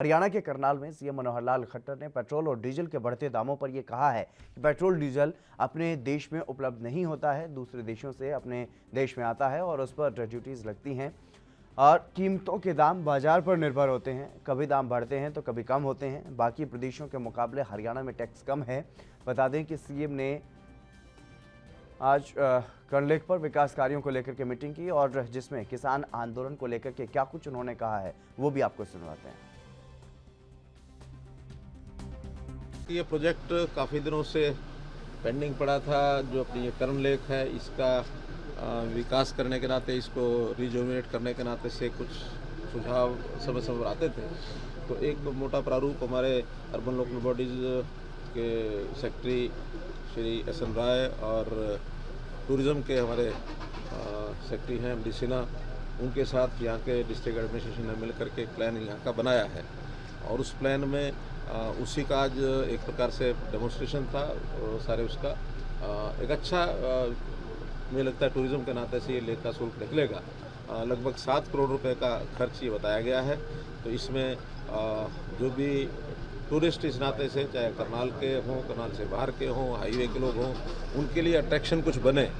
हरियाणा के करनाल में सीएम मनोहर लाल खट्टर ने पेट्रोल और डीजल के बढ़ते दामों पर यह कहा है कि पेट्रोल डीजल अपने देश में उपलब्ध नहीं होता है, दूसरे देशों से अपने देश में आता है और उस पर ड्यूटीज लगती हैं और कीमतों के दाम बाजार पर निर्भर होते हैं। कभी दाम बढ़ते हैं तो कभी कम होते हैं। बाकी प्रदेशों के मुकाबले हरियाणा में टैक्स कम है। बता दें कि सीएम ने आज करलेख पर विकास कार्यों को लेकर के मीटिंग की और जिसमें किसान आंदोलन को लेकर के क्या कुछ उन्होंने कहा है वो भी आपको सुनवाते हैं। ये प्रोजेक्ट काफ़ी दिनों से पेंडिंग पड़ा था। जो अपनी ये करलेख है इसका विकास करने के नाते, इसको रिजुविनेट करने के नाते से कुछ सुझाव समय समय पर आते थे। तो एक मोटा प्रारूप हमारे अर्बन लोकल बॉडीज़ के सेक्रेटरी श्री एस.एन. राय और टूरिज़्म के हमारे सेक्रेटरी हैं डी सिन्हा, उनके साथ यहाँ के डिस्ट्रिक्ट एडमिनिस्ट्रेशन ने मिलकर के एक प्लान यहाँ का बनाया है और उस प्लान में उसी का आज एक प्रकार से डेमोन्स्ट्रेशन था। सारे उसका एक अच्छा मुझे लगता है टूरिज़्म के नाते से ये लेख का शुल्क निकलेगा। लगभग 7 करोड़ रुपए का खर्च ये बताया गया है। तो इसमें जो भी टूरिस्ट इस नाते से, चाहे करनाल के हों, करनाल से बाहर के हों, हाईवे के लोग हों, उनके लिए अट्रैक्शन कुछ बने,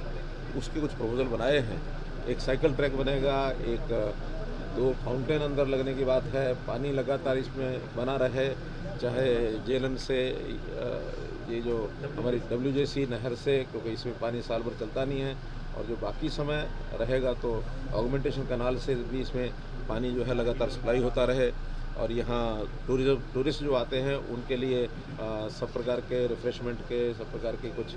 उसके कुछ प्रपोजल बनाए हैं। एक साइकिल ट्रैक बनेगा, एक 2 फाउंटेन अंदर लगने की बात है, पानी लगातार इसमें बना रहे, चाहे जेलन से ये जो हमारी WJC नहर से, क्योंकि इसमें पानी साल भर चलता नहीं है, और जो बाकी समय रहेगा तो ऑगमेंटेशन कैनाल से भी इसमें पानी जो है लगातार सप्लाई होता रहे। और यहाँ टूरिस्ट जो आते हैं उनके लिए सब प्रकार के रिफ्रेशमेंट के, सब प्रकार के कुछ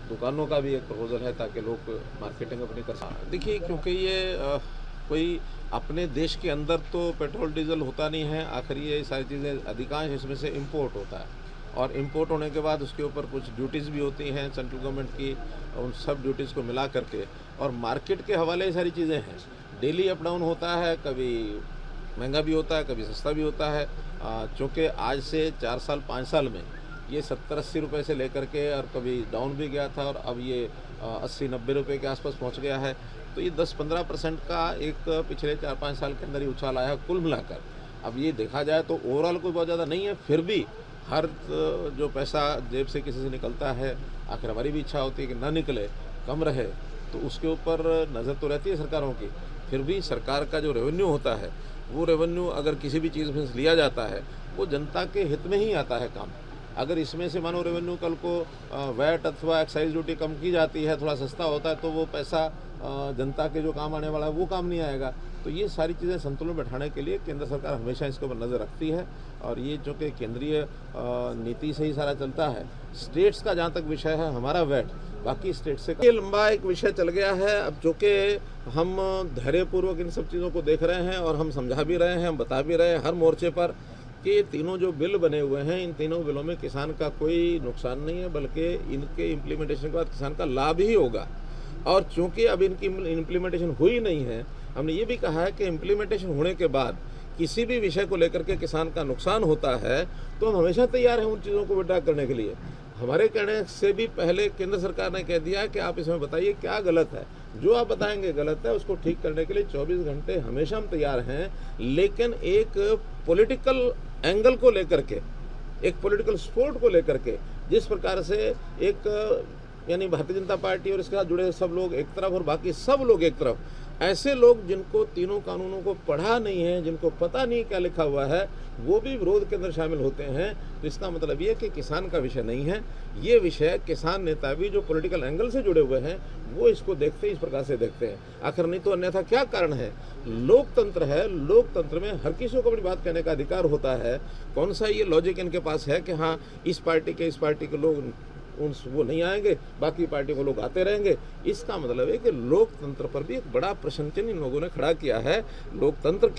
दुकानों का भी एक प्रपोजल है ताकि लोग मार्केटिंग अपनी कर सकें। देखिए, क्योंकि ये कोई अपने देश के अंदर तो पेट्रोल डीजल होता नहीं है, आखिर ये सारी चीज़ें अधिकांश इसमें से इंपोर्ट होता है और इंपोर्ट होने के बाद उसके ऊपर कुछ ड्यूटीज़ भी होती हैं सेंट्रल गवर्नमेंट की, उन सब ड्यूटीज़ को मिला करके और मार्केट के हवाले ये सारी चीज़ें हैं। डेली अप डाउन होता है, कभी महंगा भी होता है, कभी सस्ता भी होता है। चूँकि आज से 4 साल 5 साल में ये 70-80 रुपये से लेकर के और कभी डाउन भी गया था और अब ये 80-90 रुपये के आसपास पहुंच गया है। तो ये 10-15% का एक पिछले 4-5 साल के अंदर ही उछाल आया है कुल मिलाकर। अब ये देखा जाए तो ओवरऑल कोई बहुत ज़्यादा नहीं है, फिर भी हर जो पैसा जेब से किसी से निकलता है, आखिर हमारी भी इच्छा होती है कि ना निकले, कम रहे, तो उसके ऊपर नज़र तो रहती है सरकारों की। फिर भी सरकार का जो रेवेन्यू होता है वो रेवेन्यू अगर किसी भी चीज़ में से लिया जाता है वो जनता के हित में ही आता है काम। अगर इसमें से मानो रेवेन्यू कल को वैट अथवा एक्साइज ड्यूटी कम की जाती है, थोड़ा सस्ता होता है, तो वो पैसा जनता के जो काम आने वाला है वो काम नहीं आएगा। तो ये सारी चीज़ें संतुलन बैठाने के लिए केंद्र सरकार हमेशा इसके ऊपर नज़र रखती है और ये जो कि केंद्रीय नीति से ही सारा चलता है। स्टेट्स का जहाँ तक विषय है हमारा वैट बाकी स्टेट से ये लंबा एक विषय चल गया है। अब जो कि हम धैर्यपूर्वक इन सब चीज़ों को देख रहे हैं और हम समझा भी रहे हैं, हम बता भी रहे हैं हर मोर्चे पर कि ये तीनों जो बिल बने हुए हैं, इन तीनों बिलों में किसान का कोई नुकसान नहीं है, बल्कि इनके इम्प्लीमेंटेशन के बाद किसान का लाभ ही होगा। और चूंकि अब इनकी इम्प्लीमेंटेशन हुई नहीं है, हमने ये भी कहा है कि इम्प्लीमेंटेशन होने के बाद किसी भी विषय को लेकर के किसान का नुकसान होता है तो हम हमेशा तैयार हैं उन चीज़ों को विड्रॉ करने के लिए। हमारे कहने से भी पहले केंद्र सरकार ने कह दिया कि आप इसमें बताइए क्या गलत है, जो आप बताएंगे गलत है उसको ठीक करने के लिए 24 घंटे हमेशा हम तैयार हैं। लेकिन एक पॉलिटिकल एंगल को लेकर के, एक पॉलिटिकल सपोर्ट को लेकर के, जिस प्रकार से एक यानी भारतीय जनता पार्टी और इसके साथ जुड़े सब लोग एक तरफ और बाकी सब लोग एक तरफ, ऐसे लोग जिनको तीनों कानूनों को पढ़ा नहीं है, जिनको पता नहीं क्या लिखा हुआ है, वो भी विरोध के अंदर शामिल होते हैं। तो इसका मतलब ये कि किसान का विषय नहीं है ये विषय। किसान नेता भी जो पॉलिटिकल एंगल से जुड़े हुए हैं वो इसको देखते हैं, इस प्रकार से देखते हैं। आखिर नहीं तो अन्यथा क्या कारण है? लोकतंत्र है, लोकतंत्र में हर किसी को अपनी बात कहने का अधिकार होता है। कौन सा ये लॉजिक इनके पास है कि हाँ इस पार्टी के लोग वो नहीं आएंगे, बाकी पार्टी को लोग आते रहेंगे? इसका मतलब है कि लोकतंत्र पर भी एक बड़ा प्रश्न चिन्ह इन लोगों ने खड़ा किया है, लोकतंत्र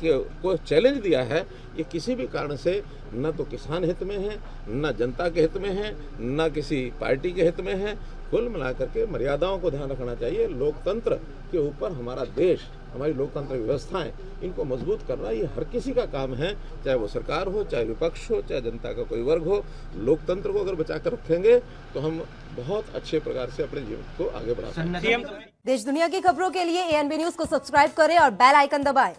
को चैलेंज दिया है। ये किसी भी कारण से न तो किसान हित में है, न जनता के हित में है, न किसी पार्टी के हित में है। कुल मिलाकर के मर्यादाओं को ध्यान रखना चाहिए। लोकतंत्र के ऊपर हमारा देश, हमारी लोकतंत्र व्यवस्थाएं, इनको मजबूत करना ये हर किसी का काम है, चाहे वो सरकार हो, चाहे विपक्ष हो, चाहे जनता का कोई वर्ग हो। लोकतंत्र को अगर बचा कर रखेंगे तो हम बहुत अच्छे प्रकार से अपने जीवन को आगे बढ़ा सकते हैं। देश दुनिया की खबरों के लिए ANB न्यूज को सब्सक्राइब करें और बेल आइकन दबाएं।